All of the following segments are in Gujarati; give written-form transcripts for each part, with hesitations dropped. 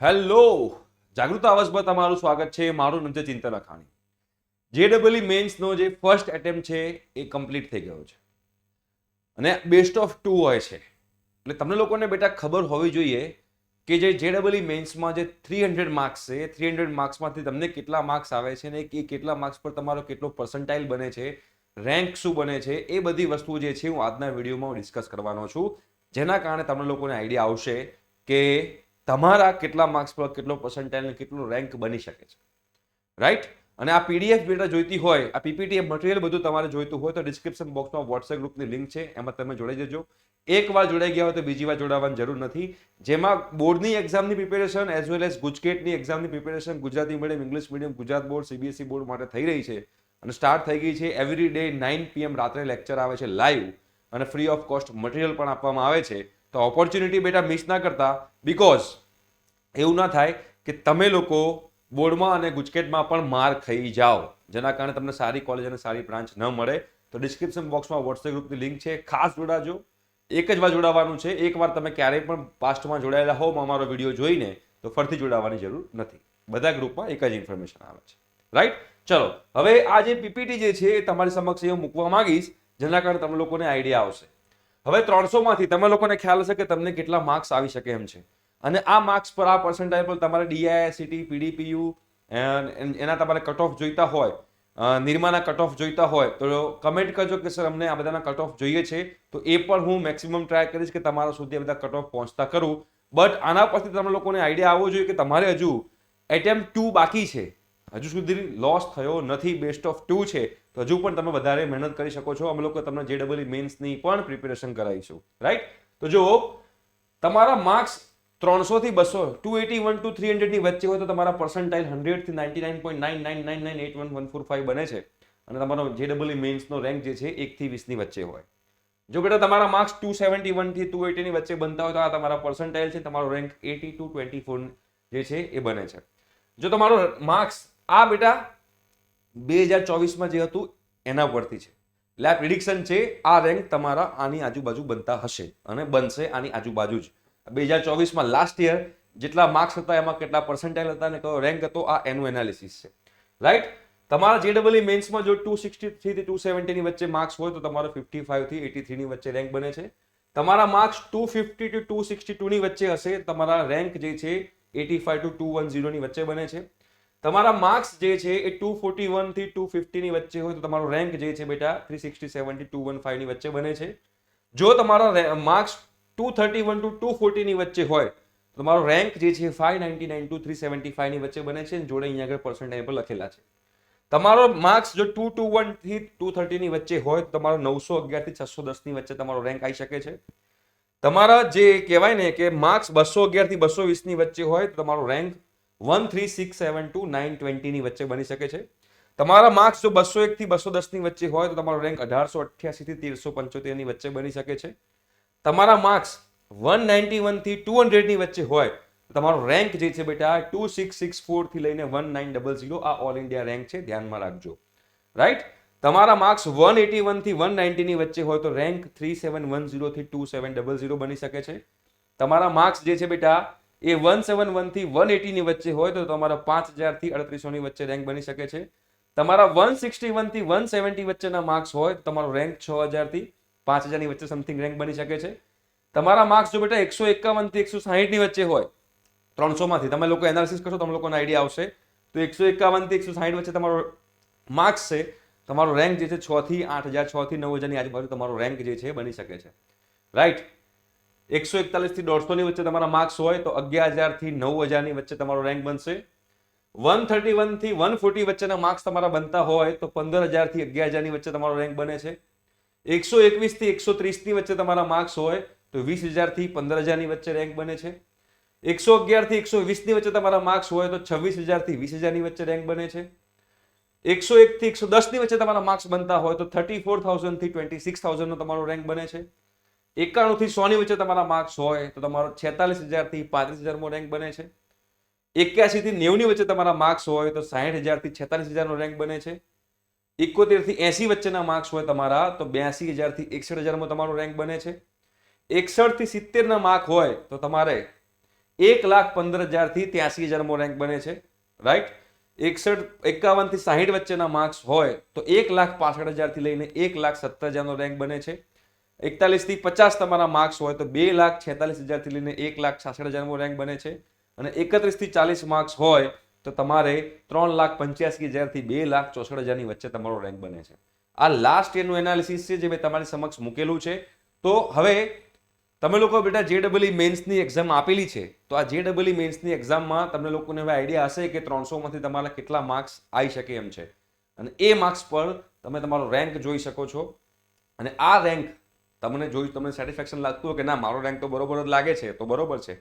હેલો, જાગૃત આવાજમાં તમારું સ્વાગત છે. મારું નામ છે ચિંતન અખાણી. જેડબલઈ મેન્સનો જે ફર્સ્ટ એટેમ્પ છે એ કમ્પ્લીટ થઈ ગયો છે અને બેસ્ટ ઓફ 2 હોય છે. એટલે તમને લોકોને બેટા ખબર હોવી જોઈએ કે જે જેડબલઈ મેન્સમાં જે 300 માર્ક્સ છે, 300 માર્ક્સમાંથી તમને કેટલા માર્ક્સ આવે છે ને એ કેટલા માર્ક્સ પર તમારો કેટલો પર્સન્ટાઇલ બને છે, રેન્ક શું બને છે, એ બધી વસ્તુ જે છે હું આજના વિડીયોમાં ડિસ્કસ કરવાનો છું. જેના કારણે તમને લોકોને આઈડિયા આવશે કે તમારા કેટલા માર્ક્સ પર કેટલો પર્સન્ટાઇલ અને કેટલો રેન્ક બની શકે છે. રાઈટ? અને આ પીડીએફ બેટા જોઈતી હોય, આ પીપીટી મટીરિયલ બધું તમારે જોઈતું હોય તો ડિસ્ક્રિપ્શન બોક્સમાં વોટ્સએપ ગ્રુપની લિંક છે, એમાં તમે જોડાઈ જજો. એકવાર જોડાઈ ગયા હોય તો બીજી વાર જોડાવાની જરૂર નથી. જેમાં બોર્ડની એક્ઝામની પ્રિપેરેશન એઝ વેલ એઝ ગુજકેટની એક્ઝામની preparation Gujarati medium, English medium, Gujarat board, CBSE board માટે થઈ રહી છે અને સ્ટાર્ટ થઈ ગઈ છે. એવરી ડે 9 PM રાત્રે લેક્ચર આવે છે લાઈવ અને ફ્રી ઓફ કોસ્ટ મટીરિયલ પણ આપવામાં આવે છે. તો ઓપોર્ચ્યુનિટી બેટા મિસ ના કરતા, બીકોઝ એવું ના થાય કે તમે લોકો બોર્ડમાં અને ગુજકેટમાં પણ માર ખાઈ જાઓ, જેના કારણે તમને સારી કોલેજ અને સારી બ્રાન્ચ ન મળે. તો ડિસ્ક્રિપ્શન બોક્સમાં વોટ્સએપ ગ્રુપની લિંક છે, ખાસ જોડાજો. એક જ વાર જોડાવાનું છે. એકવાર તમે ક્યારેય પણ પાસ્ટમાં જોડાયેલા હોવ અમારો વિડીયો જોઈને તો ફરીથી જોડાવાની જરૂર નથી. બધા ગ્રુપમાં એક જ ઇન્ફોર્મેશન આવે છે. રાઈટ? ચલો, હવે આ જે પીપીટી જે છે એ તમારી સમક્ષ હું મૂકવા માંગીશ, જેના કારણે તમને લોકોને આઈડિયા આવશે. હવે 300 માંથી તમે લોકોને ખ્યાલ હશે કે તમને કેટલા માર્ક્સ આવી શકે એમ છે અને આ માર્ક્સ પર, આ પર્સન્ટાઇલ પર તમારે ડીઆઈઆઈસીટી, પીડીપીયુ એના તમારે કટ ઓફ જોઈતા હોય, નિરમાના કટ ઓફ જોઈતા હોય તો કમેન્ટ કરજો કે સર અમને આ બધાના કટ ઓફ જોઈએ છે. તો એ પણ હું મેક્સિમમ ટ્રાય કરીશ કે તમારા સુધી આ બધા કટ ઓફ પહોંચતા કરું. બટ આના પરથી તમે લોકોને આઈડિયા આવવો જોઈએ કે તમારે હજુ એટેમ્પ 2 બાકી છે, હજુ સુધી લોસ થયો નથી, બેસ્ટ ઓફ 2 છે, તો હજુ પણ તમે વધારે મહેનત કરી શકો છો. અમે લોકો તમને જેડબલઈ મેન્સની પણ પ્રિપેરેશન કરાવીશું. રાઈટ? તો જો તમારા માર્ક્સ 300 થી 200, 281 to 300 ની વચ્ચે હોય તો તમારા પર્સન્ટાઇલ 100 થી 99.999981145 બને છે અને તમારો જેડબલઈ મેન્સનો રેન્ક જે છે 1 થી 20 ની વચ્ચે હોય. જો બેટા તમારા માર્ક્સ 271 થી 280 ની વચ્ચે બનતા હોય તો આ તમારા પર્સન્ટાઇલ છે, તમારો રેન્ક 80 to 24 જે છે એ બને છે. જો તમારો માર્ક્સ આ બેટા 2024માં જે હતું એના પરથી છે, એટલે આ પ્રિડિક્શન છે, આ રેન્ક તમારા આની આજુબાજુ બનતા હશે અને બનશે આની આજુબાજુ જ. 2024માં લાસ્ટ યર જેટલા માર્ક્સ હતા એમાં કેટલા પર્સન્ટાઇલ હતા અને કયો રેન્ક હતો, આ એનું એનાલિસિસ છે. રાઈટ? તમારા જેડબલઈ મેન્સમાં જો 263 થી 270 ની વચ્ચે માર્ક્સ હોય તો તમારો 55 થી 83 ની વચ્ચે રેન્ક બને છે. તમારા માર્ક્સ 250 થી 262 ની વચ્ચે હશે, તમારા રેન્ક જે છે 85 to 210 ની વચ્ચે બને છે. તમારા માર્ક્સ જે છે એ 241 થી 250 ની વચ્ચે હોય તો તમારો રેન્ક જે છે બેટા 367 થી 215 ની વચ્ચે બને છે. જો તમારા માર્ક્સ 231 to 240 ની વચ્ચે હોય તો તમારો રેન્ક જે છે 599 to 375 ની વચ્ચે બને છે. જોડે અહીંયા આગળ પર્સન્ટાઇલ પર લખેલા છે. તમારો માર્ક્સ જો 221 થી 230 ની વચ્ચે હોય તો તમારો 911 થી 610 ની વચ્ચે તમારો રેન્ક આવી શકે છે. તમારા જે કહેવાય ને કે માર્ક્સ 211 થી 220 ની વચ્ચે હોય તો તમારો રેન્ક 13672 to 920 ની વચ્ચે બની શકે છે. તમારા માર્ક્સ જો 201 થી 210 ની વચ્ચે હોય તો તમારો રેન્ક 1888 થી 1375 ની વચ્ચે બની શકે છે. તમારા માર્ક્સ 191 થી 200 ની વચ્ચે હોય તો તમારો રેન્ક જે છે બેટા 2664 થી લઈને 1900, આ ઓલ ઇન્ડિયા રેન્ક છે, ધ્યાનમાં રાખજો. રાઈટ? તમારા માર્ક્સ 181 થી 190 ની વચ્ચે હોય તો રેન્ક 3710 થી 2700 બની શકે છે. તમારા માર્ક્સ જે છે બેટા એ 171 થી 180 ની વચ્ચે હોય તો તમારા 5000 થી 3800 ની વચ્ચે રેન્ક બની શકે છે. તમારા 161 થી 170 વચ્ચેના માર્ક્સ હોય તો તમારો રેન્ક 6000 થી 5000 ની વચ્ચે સમથિંગ રેન્ક બની શકે છે. તમારા માર્ક્સ જો બેટા 151 થી 160 ની વચ્ચે હોય 300 માંથી, તમે લોકો એનાલિસિસ કરશો તમને લોકોને આઈડિયા આવશે, તો 151 થી 160 વચ્ચે તમારો માર્ક્સ છે, તમારો રેન્ક જે છે 6 થી 8000, 6 થી 9000 ની આજુબાજુ તમારો રેન્ક જે છે બની શકે છે. રાઈટ? 141 થી 150 ની વચ્ચે તમારા માર્ક્સ હોય તો 11000 થી 9000 ની વચ્ચે તમારો રેન્ક બનશે. 131 થી 140 વચ્ચેના માર્ક્સ તમારા બનતા હોય તો 15000 થી 11000 ની વચ્ચે તમારો રેન્ક બને છે. 121 થી 130 ની વચ્ચે તમારા માર્ક્સ હોય તો 20000 થી 15000 ની વચ્ચે રેન્ક બને છે. 111 થી 120 ની વચ્ચે તમારા માર્ક્સ હોય તો 26000 થી 20000 ની વચ્ચે રેન્ક બને છે. 101 થી 110 ની વચ્ચે તમારા માર્ક્સ બનતા હોય તો 34000 થી 26000 નો તમારો રેન્ક બને છે. 91 થી 100 ની વચ્ચે તમારા માર્ક્સ હોય તો તમારો 46000 થી 35000 નો રેન્ક બને છે. 81 થી 90 ની વચ્ચે તમારા માર્ક્સ હોય તો 60000 થી 46000 નો રેન્ક બને છે. 71 થી 80 વચ્ચેના માર્ક્સ હોય તમારા તો 82000 થી 61000 માં તમારો રેન્ક બને છે. 61 થી 70 ના માર્ક હોય તો તમારે 1,15,000 થી 83,000મો રેન્ક બને છે, રાઈટ. 51 થી 60 વચ્ચેના માર્ક્સ હોય તો 1,65,000 થી લઈને 1,70,000નો રેન્ક બને છે. 41 થી 50 તમારા માર્ક્સ હોય તો 2,46,000 થી લઈને 1,66,000મો રેન્ક બને છે. અને 31 થી 40 માર્ક્સ હોય તો તમારે 3,85,000 થી 2,64,000ની વચ્ચે તમારો રેન્ક બને છે. આ લાસ્ટ યરનું એનાલિસિસ છે જે મેં તમારી સમક્ષ મૂકેલું છે. તો હવે તમે લોકો બેટા JEE મેન્સની એક્ઝામ આપેલી છે, તો આ JEE મેન્સની એક્ઝામમાં તમને લોકોને હવે આઈડિયા હશે કે 300માંથી તમારા કેટલા માર્ક્સ આવી શકે એમ છે. અને એ માર્ક્સ પર તમે તમારો રેન્ક જોઈ શકો છો. અને આ રેન્ક તમને સેટિસ્ફેક્શન લાગતું હોય કે ના મારો રેન્ક તો બરોબર જ લાગે છે, તો બરોબર છે.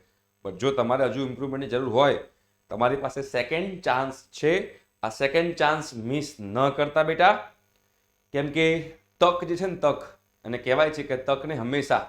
પણ જો તમારે હજુ ઇમ્પ્રુવમેન્ટની જરૂર હોય, તમારી પાસે સેકન્ડ ચાન્સ છે. આ સેકન્ડ ચાન્સ મિસ ન કરતા બેટા, કેમ કે તક જે છે ને તક, અને કહેવાય છે કે તકને હંમેશા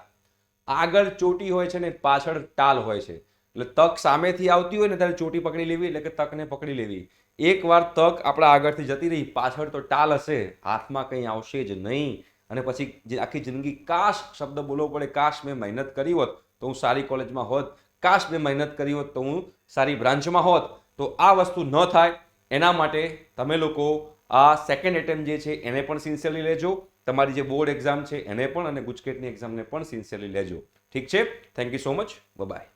આગળ ચોટી હોય છે ને પાછળ ટાલ હોય છે. એટલે તક સામેથી આવતી હોય ને ત્યારે ચોટી પકડી લેવી, એટલે કે તકને પકડી લેવી. એકવાર તક આપણા આગળથી જતી રહી, પાછળ તો ટાલ હશે, હાથમાં કંઈ આવશે જ નહીં. અને પછી જે આખી જિંદગી કાશ શબ્દ બોલવો પડે, કાશ મેં મહેનત કરી હોત તો હું સારી કોલેજમાં હોત, કાશ મેં મહેનત કરી હોત તો હું સારી બ્રાન્ચમાં હોત. તો આ વસ્તુ ન થાય એના માટે તમે લોકો આ સેકન્ડ એટેમ્પ જે છે એને પણ સિન્સિયરલી લેજો. તમારી જે બોર્ડ એક્ઝામ છે એને પણ, અને ગુજકેટની એક્ઝામને પણ સિન્સિયરલી લેજો. ઠીક છે? Thank you so much. By.